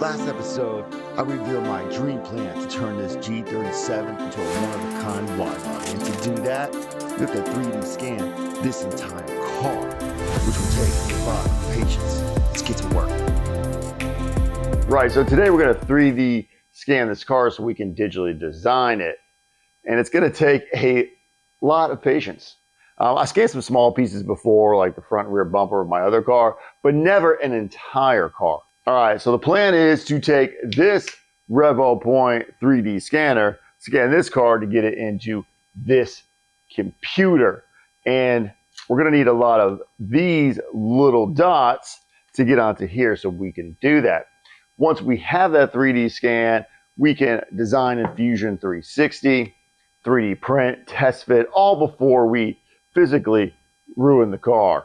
Last episode, I revealed my dream plan to turn this G37 into a one-of-a-kind widebody. And to do that, we have to 3D scan this entire car, which will take a lot of patience. Let's get to work. Right, so today we're going to 3D scan this car so we can digitally design it. And it's going to take a lot of patience. I scanned some small pieces before, like the front and rear bumper of my other car, but never an entire car. All right, so the plan is to take this Revopoint 3D scanner, scan this car to get it into this computer. And we're gonna need a lot of these little dots to get onto here so we can do that. Once we have that 3D scan, we can design in Fusion 360, 3D print, test fit, all before we physically ruin the car.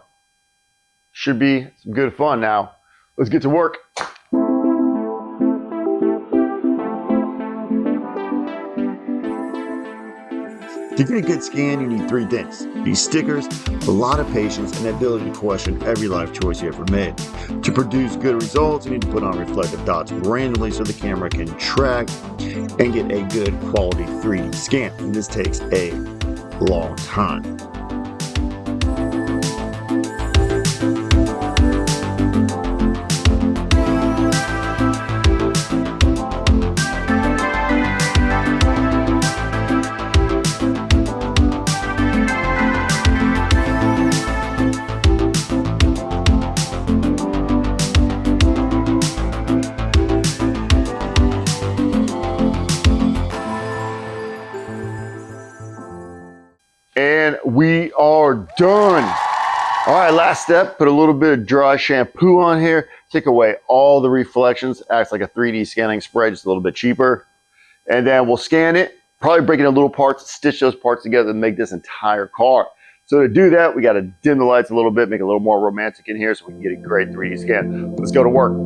Should be some good fun. Now, let's get to work. To get a good scan, you need three things. You need stickers, a lot of patience, and the ability to question every life choice you ever made. To produce good results, you need to put on reflective dots randomly so the camera can track and get a good quality 3D scan. And this takes a long time. And we are done. All right, last step, put a little bit of dry shampoo on here, take away all the reflections, acts like a 3D scanning spread, just a little bit cheaper. And then we'll scan it, probably break it into little parts, stitch those parts together and make this entire car. So to do that, we gotta dim the lights a little bit, make it a little more romantic in here so we can get a great 3D scan. Let's go to work.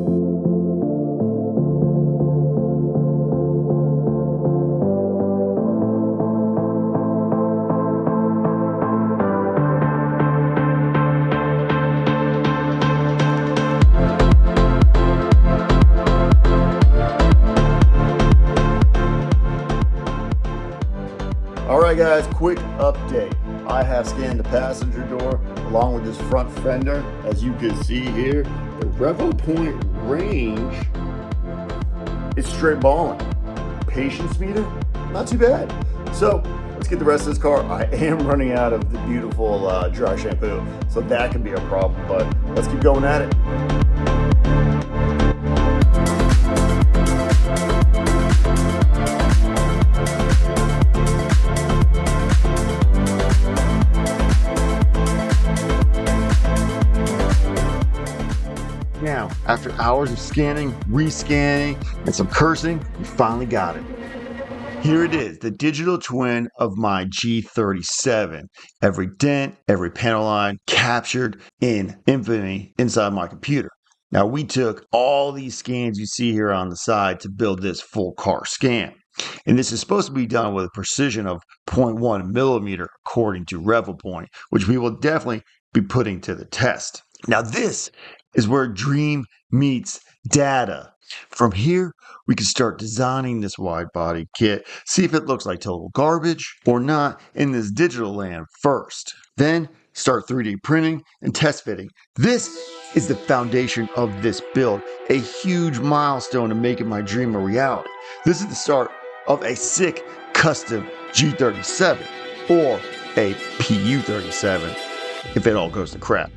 All right, guys, quick update. I have scanned the passenger door along with this front fender. As you can see here, the Revopoint Range is straight balling. Patience meter, not too bad. So let's get the rest of this car. I am running out of the beautiful dry shampoo, so that can be a problem, but let's keep going at it. Now, after hours of scanning, rescanning, and some cursing, we finally got it. Here it is, the digital twin of my G37. Every dent, every panel line captured in Infiniti inside my computer. Now, we took all these scans you see here on the side to build this full car scan. And this is supposed to be done with a precision of 0.1 millimeter according to Revopoint, which we will definitely be putting to the test. Now, this is where dream meets data. From here, we can start designing this wide body kit, see if it looks like total garbage or not in this digital land first. Then start 3D printing and test fitting. This is the foundation of this build, a huge milestone to making my dream a reality. This is the start of a sick custom G37 or a PU37 if it all goes to crap.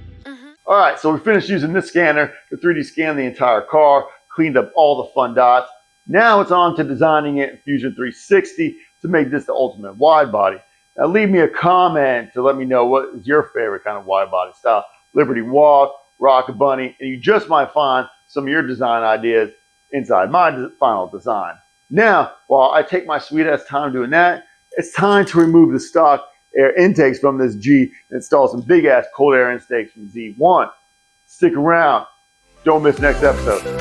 All right, so we finished using this scanner to 3D scan the entire car, cleaned up all the fun dots. Now it's on to designing it in Fusion 360 to make this the ultimate wide body. Now leave me a comment to let me know what is your favorite kind of wide body style. Liberty Walk, Rocket Bunny, and you just might find some of your design ideas inside my final design. Now, while I take my sweet ass time doing that, it's time to remove the stock air intakes from this G and install some big ass cold air intakes from Z1. Stick around. Don't miss next episode.